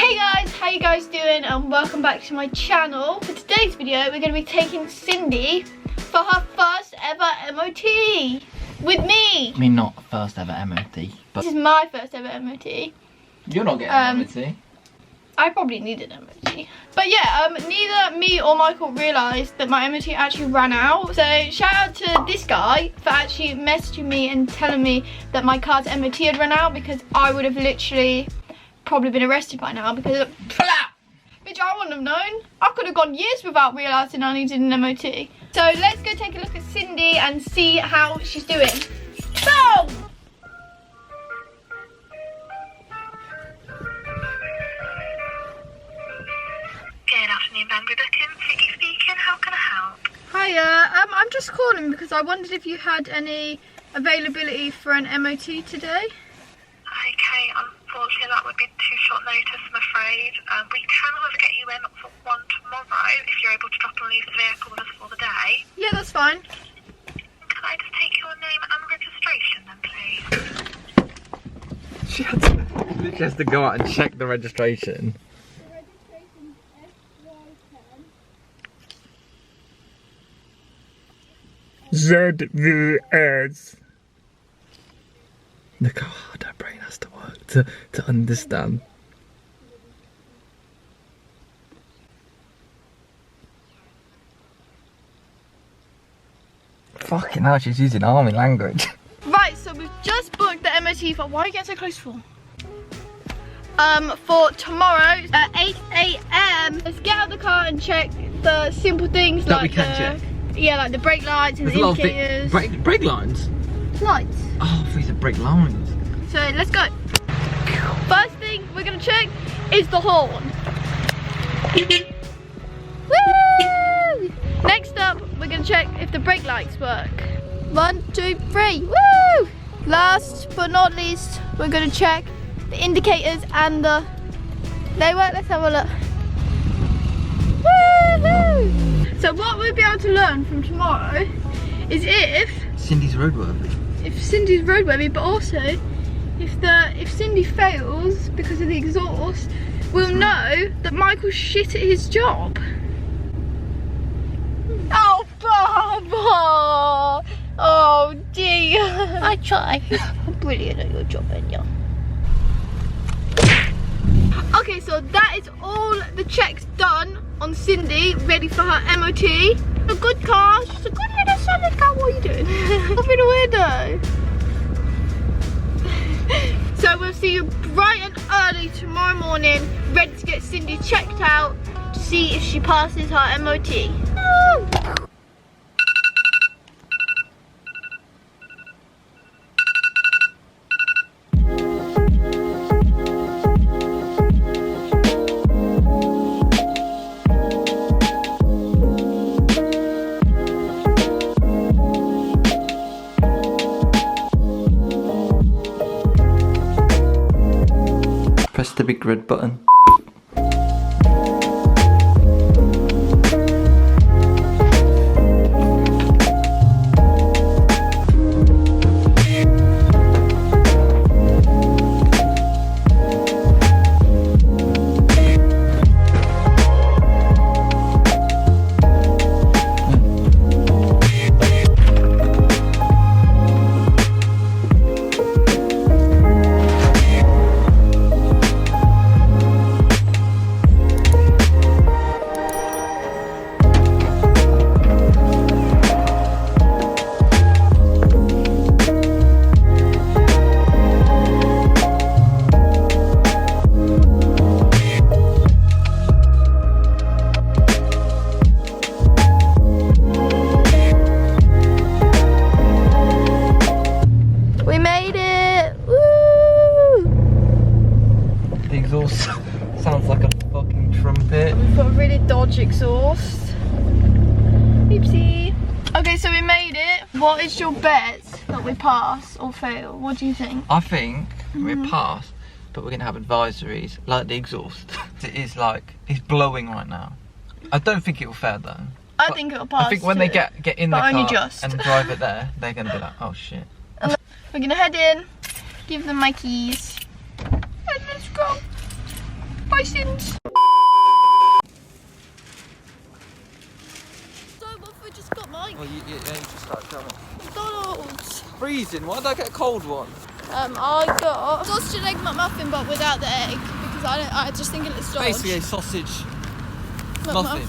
Hey guys, how you guys doing? And welcome back to my channel. For today's video, we're going to be taking Cindy for her first ever MOT with me. I mean, not first ever MOT, but this is my first ever MOT. You're not getting an MOT. I probably need an MOT. But yeah, neither me or Michael realised that my MOT actually ran out. So shout out to this guy for actually messaging me and telling me that my car's MOT had run out, because I would have literally probably been arrested by now, because which I wouldn't have known. I could have gone years without realising I needed an MOT. So let's go take a look at Cindy and see how she's doing. Boom! Good afternoon, Banbury Booking. Vicky speaking. How can I help? Hiya, I'm just calling because I wondered if you had any availability for an MOT today. Okay, unfortunately that would be too short notice, I'm afraid. We can however get you in for one tomorrow if you're able to drop and leave the vehicle with us for the day. Yeah, that's fine. Can I just take your name and registration then, please? She has to go out and check the registration. ZVS. Look how hard her brain has to work to understand. Fucking hell, she's using army language. Right, so we've just booked the MOT for, why are you getting so close for? For tomorrow at 8 AM. Let's get out of the car and check the simple things That like we can check. Yeah, like the brake lights and the indicators. Brake lines? Lights. Oh, these are brake lines. So let's go. First thing we're gonna check is the horn. Woo! Next up, we're gonna check if the brake lights work. 1, 2, 3. Woo! Last but not least, we're gonna check the indicators and the. They work. Let's have a look. Woohoo! So what we'll be able to learn from tomorrow is if Cindy's roadworthy. If Cindy's roadworthy, but also if Cindy fails because of the exhaust, we'll know that Michael's shit at his job. Oh, Barbara! Oh dear. I try. I'm brilliant at your job, aren't you? Okay, so that is all the checks done on Cindy, ready for her MOT. A good car, she's a good little solid car. What are you doing? I've been a weirdo. So we'll see you bright and early tomorrow morning, ready to get Cindy checked out to see if she passes her MOT. Press the big red button. Sounds like a fucking trumpet. We've got a really dodgy exhaust. Oopsie. Okay, so we made it. What is your bet that we pass or fail? What do you think? I think we pass, but we're gonna have advisories like the exhaust. It is like, it's blowing right now. I don't think it'll fail though. I think it'll pass. I think when they get in the car only just. and drive it there, they're gonna be like, oh shit. We're gonna head in, give them my keys, and let's go. Bye. my sins. So what have we just got, Mike? Well, you just start coming. McDonald's. Freezing. Why did I get a cold one? I got sausage and egg McMuffin, but without the egg because I just think it's dodge. Basically a sausage muffin.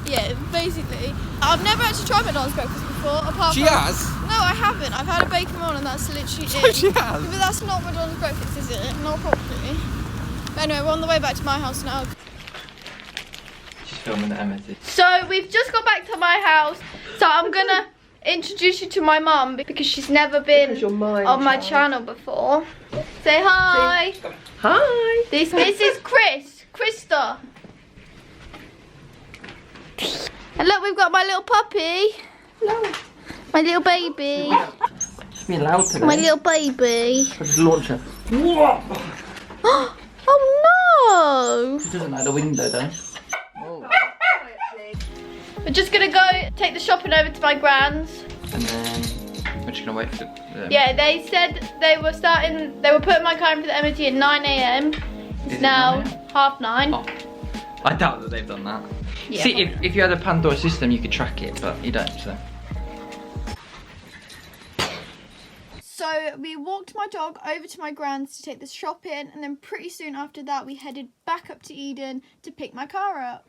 Yeah, basically. I've never actually tried McDonald's breakfast before. Apart She from... has? No, I haven't. I've had a bacon roll and that's literally it. She has? But that's not McDonald's breakfast, is it? Not properly. But anyway, we're on the way back to my house now. She's filming the Emity. So we've just got back to my house. So I'm gonna introduce you to my mum because she's never been on my channel before. Say hi. Hi. This is Krista. And look, we've got my little puppy. Hello. My little baby. Just being loud today. My little baby. Just launch her. Oh no! She doesn't like the window though. We're just gonna go take the shopping over to my grand's. And then we're just gonna wait for them. Yeah, they said they were putting my car in for the MOT at 9 AM. It's now 9:30. Oh. I doubt that they've done that. Yeah. See, if you had a Pandora system, you could track it, but you don't, so. So we walked my dog over to my grand's to take the shopping, and then pretty soon after that we headed back up to Eden to pick my car up.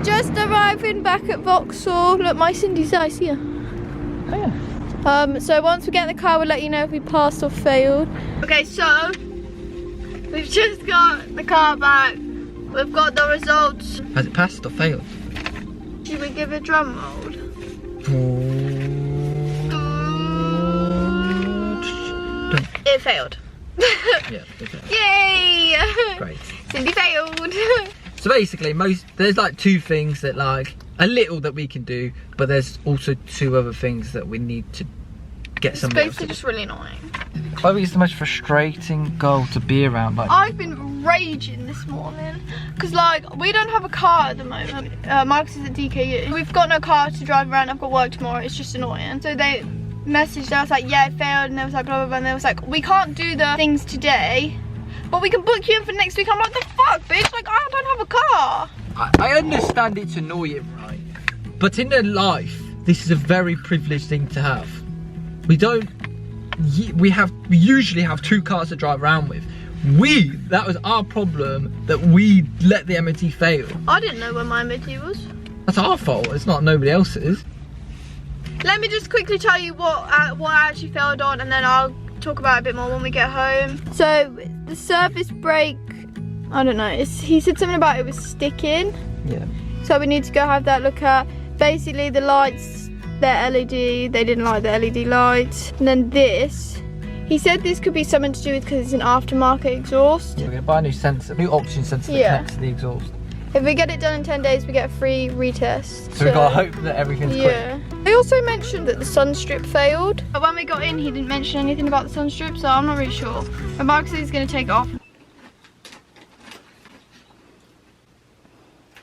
Just arriving back at Vauxhall. Look, my Cindy's ice here. Oh yeah. So once we get in the car, we'll let you know if we passed or failed. Okay, so we've just got the car back. We've got the results. Has it passed or failed? Should we give it a drum roll? It failed. Yeah, it failed. Yay! Great. Cindy failed. So basically, there's like two things that like a little that we can do, but there's also two other things that we need to get some. It's basically just really annoying. Chloe is the most frustrating girl to be around. Like, I've been raging this morning because like we don't have a car at the moment. Marcus is at DKU. We've got no car to drive around. I've got work tomorrow. It's just annoying. So they messaged us like, yeah, it failed, and they was like blah blah blah, and they was like, we can't do the things today, but we can book you in for next week. I'm like, the fuck, bitch? Like, I don't have a car. I understand it's annoying, right? But in their life, this is a very privileged thing to have. We usually have two cars to drive around with. That was our problem, that we let the MOT fail. I didn't know where my MOT was. That's our fault, it's not nobody else's. Let me just quickly tell you what I actually failed on, and then I'll talk about it a bit more when we get home. So the surface brake, I don't know, he said something about it was sticking. Yeah. So we need to go have that look at. Basically the lights, they're LED, they didn't like the LED lights. And then this, he said this could be something to do with because it's an aftermarket exhaust. We're gonna buy a new sensor, new oxygen sensor that connects to the exhaust. If we get it done in 10 days, we get a free retest. So we've got to hope that everything's yeah. They also mentioned that the sun strip failed. But when we got in, he didn't mention anything about the sun strip, so I'm not really sure. But Marcus is going to take it off.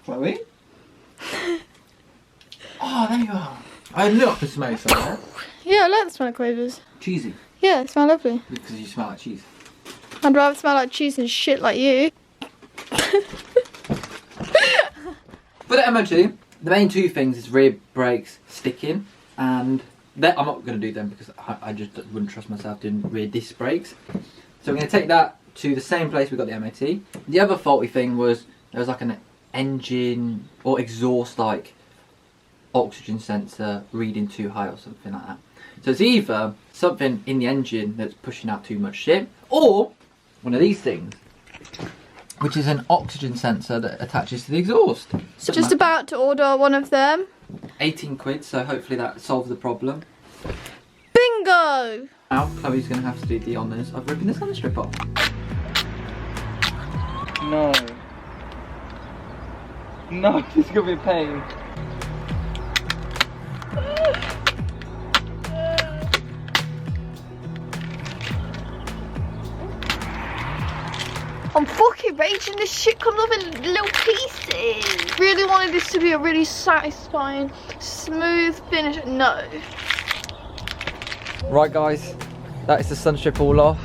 Chloe? Oh, there you are. I look for smell somewhere. Yeah, I like the smell of quavers. Cheesy. Yeah, it smells lovely. Because you smell like cheese. I'd rather smell like cheese than shit like you. For the MOT, the main two things is rear brakes sticking, and I'm not going to do them because I just wouldn't trust myself doing rear disc brakes. So we're going to take that to the same place we got the MOT. The other faulty thing was there was like an engine or exhaust like oxygen sensor reading too high or something like that. So it's either something in the engine that's pushing out too much shit, or one of these things, which is an oxygen sensor that attaches to the exhaust. So just about to order one of them. 18 quid, so hopefully that solves the problem. Bingo! Now Chloe's going to have to do the honours of ripping the sun strip off. No. No, this is going to be a pain. I'm fucking raging, this shit comes off in little pieces. Really wanted this to be a really satisfying, smooth finish. No. Right guys, that is the sun strip all off.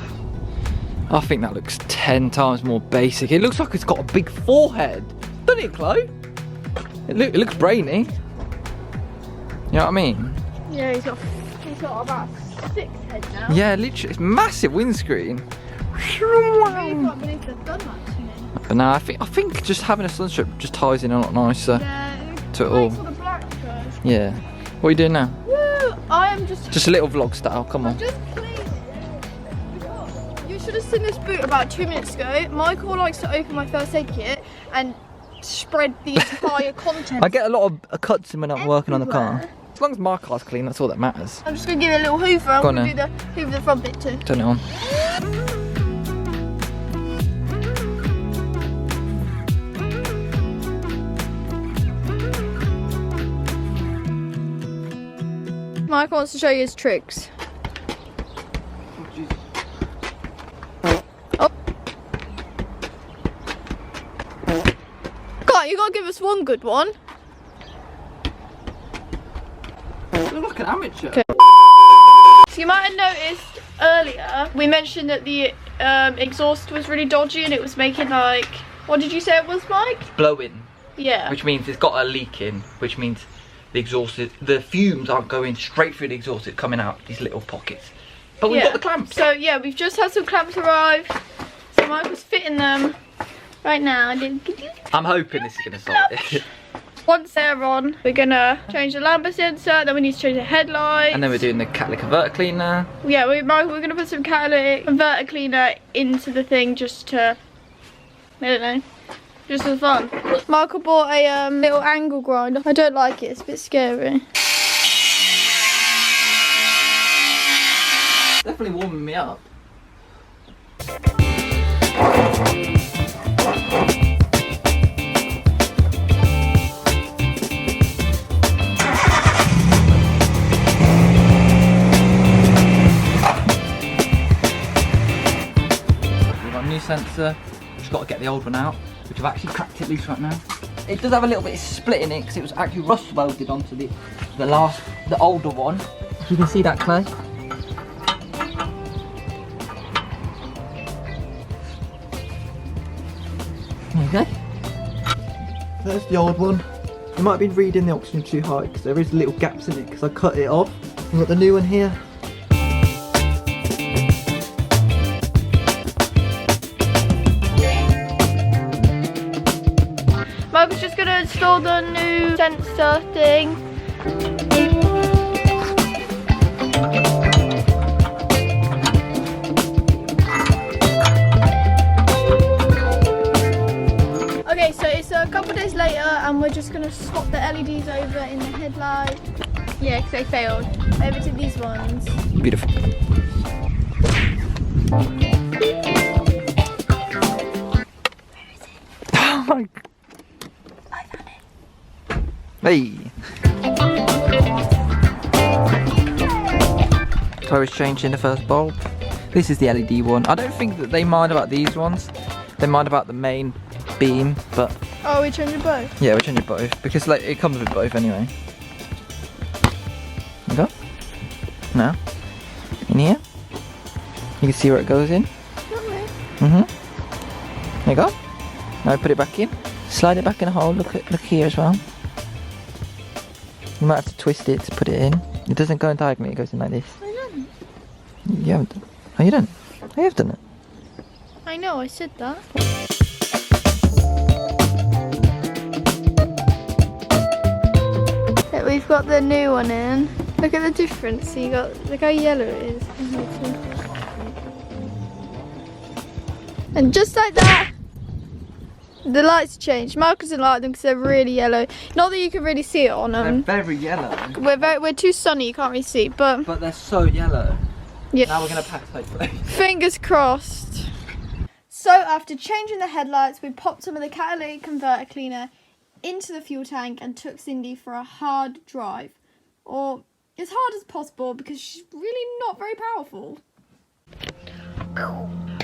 I think that looks 10 times more basic. It looks like it's got a big forehead. Doesn't it, Chloe? It looks brainy. You know what I mean? Yeah, he's got about 6 heads now. Yeah, literally, it's massive windscreen. I really can't believe they've done that to me. But no, I think just having a sun strip just ties in a lot nicer Yeah, to it all. for the black guys. Yeah. What are you doing now? Woo! I am just a little vlog style, come on. cleaning it. You should have seen this boot about 2 minutes ago. Michael likes to open my first aid kit and spread the entire contents. I get a lot of cuts in when I'm working on the car. everywhere. As long as my car's clean, that's all that matters. I'm just going to give it a little hoover. I'm Go on going to hoover the front bit too. Turn it on. Michael wants to show you his tricks. Oh. God, you got to give us one good one. You look like an amateur. Okay. So you might have noticed earlier, we mentioned that the exhaust was really dodgy and it was making like, what did you say it was, Mike? Blowing. Yeah. Which means it's got a leak in, which means the fumes aren't going straight through the exhaust, it's coming out these little pockets. But we've got the clamps. So yeah, we've just had some clamps arrive. So Michael's fitting them right now. I'm hoping this is going to solve it. Once they're on, we're gonna change the lambda sensor, then we need to change the headlights. And then we're doing the catalytic converter cleaner. Yeah, we're gonna put some catalytic converter cleaner into the thing just to, I don't know, just for fun. Michael bought a little angle grinder. I don't like it, it's a bit scary. Definitely warming me up. Sensor, just got to get the old one out, which I've actually cracked it loose right now. It does have a little bit of split in it because it was actually rust welded onto the older one. If you can see that, Clay. There you go. There's the old one. You might have been reading the oxygen too high because there is little gaps in it because I cut it off. We've got the new one here. Michael's just gonna install the new sensor thing. Okay, so it's a couple days later and we're just gonna swap the LEDs over in the headlight. Yeah, because they failed. Over to these ones. Beautiful. Oh my god. Hey! Chloe's changing the first bulb. This is the LED one. I don't think that they mind about these ones. They mind about the main beam, but... Oh, we're changing both? Yeah, we're changing both, because like, it comes with both anyway. There you go. Now, in here. You can see where it goes in. There you go. Now put it back in. Slide it back in the hole. Look here as well. You might have to twist it to put it in. It doesn't go in diagonally, it goes in like this. I didn't. You haven't done it. Oh, you didn't? I have done it. I know, I said that. Yeah, we've got the new one in. Look at the difference. So look how yellow it is. And just like that, the lights changed. Mark doesn't like them because they're really yellow. Not that you can really see it on them. They're very yellow. We're too sunny, you can't really see. But they're so yellow. yeah. Now we're gonna pack hopefully. Fingers crossed. So after changing the headlights, we popped some of the catalytic converter cleaner into the fuel tank and took Cindy for a hard drive, or as hard as possible because she's really not very powerful.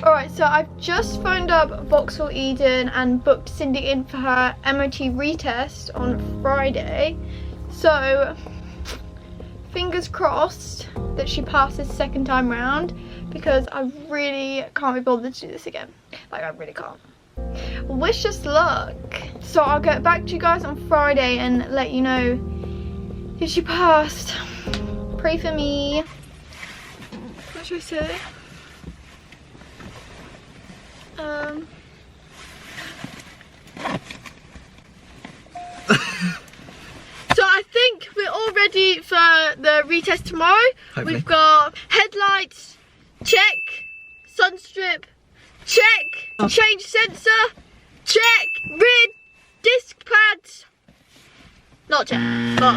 Alright, so I've just phoned up Vauxhall Eden and booked Cindy in for her MOT retest on Friday. So, fingers crossed that she passes second time round. because I really can't be bothered to do this again. Like, I really can't. Wish us luck. So I'll get back to you guys on Friday and let you know if she passed. Pray for me. What should I say? So I think we're all ready for the retest tomorrow. Hopefully. We've got headlights, check, sunstrip, check, change sensor, check, rear disc pads. Not check, but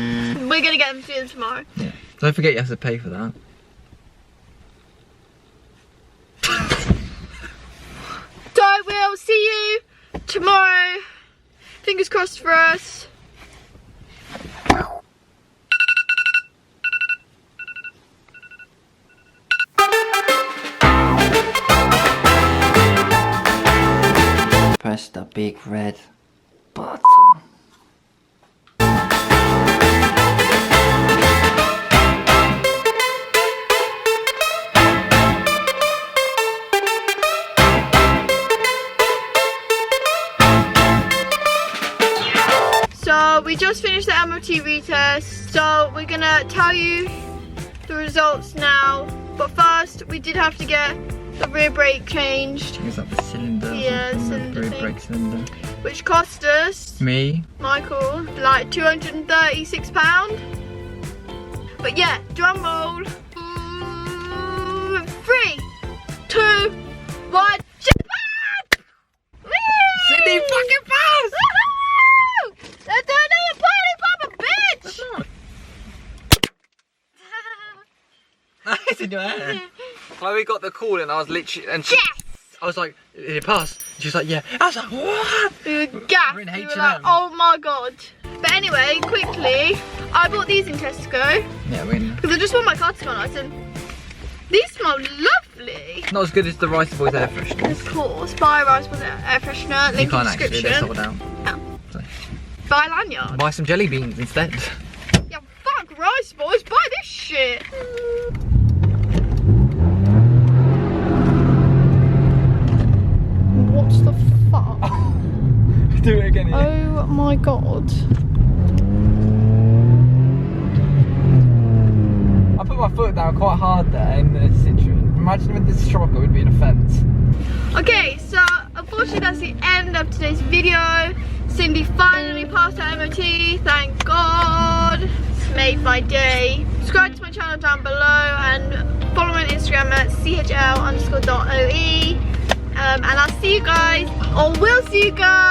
we're gonna get them to them tomorrow. Yeah. Don't forget you have to pay for that. So we'll see you tomorrow. Fingers crossed for us. Press the big red button. So we just finished the MOT retest, so we're gonna tell you the results now. But first, we did have to get the rear brake changed, Is that the cylinder? Yeah, the cylinder rear thing. brake cylinder. which cost us, Me? Michael, like £236. But yeah, drum roll. 3, 2, 1, Japan! Woo! Sydney fucking passed! Woohoo! Let's do another party, Papa, bitch! It's in your hair. Chloe got the call and I was literally, and she, Yes! I was like, did it pass? And she was like, yeah. I was like, what? We were gassed. We're in We were H&M. like, oh my god. But anyway, quickly, I bought these in Tesco Yeah, we're in. because I just want my car to smell nice, and these smell lovely. Not as good as the Rice Boys air fresheners. Of course, buy Rice was air freshener, You link in can't actually, they're sold description. out. Yeah. So, Buy lanyard. buy some jelly beans instead. Yeah, fuck Rice Boys, buy this shit. What the fuck? Do it again. Oh my god. I put my foot down quite hard there in the Citroen. Imagine with this truck, it would be an offence. Okay, so unfortunately that's the end of today's video. Cindy finally passed her MOT, thank God. It's made my day. Subscribe to my channel down below and follow me on Instagram at chl_.oe. And I'll see you guys, or we'll see you guys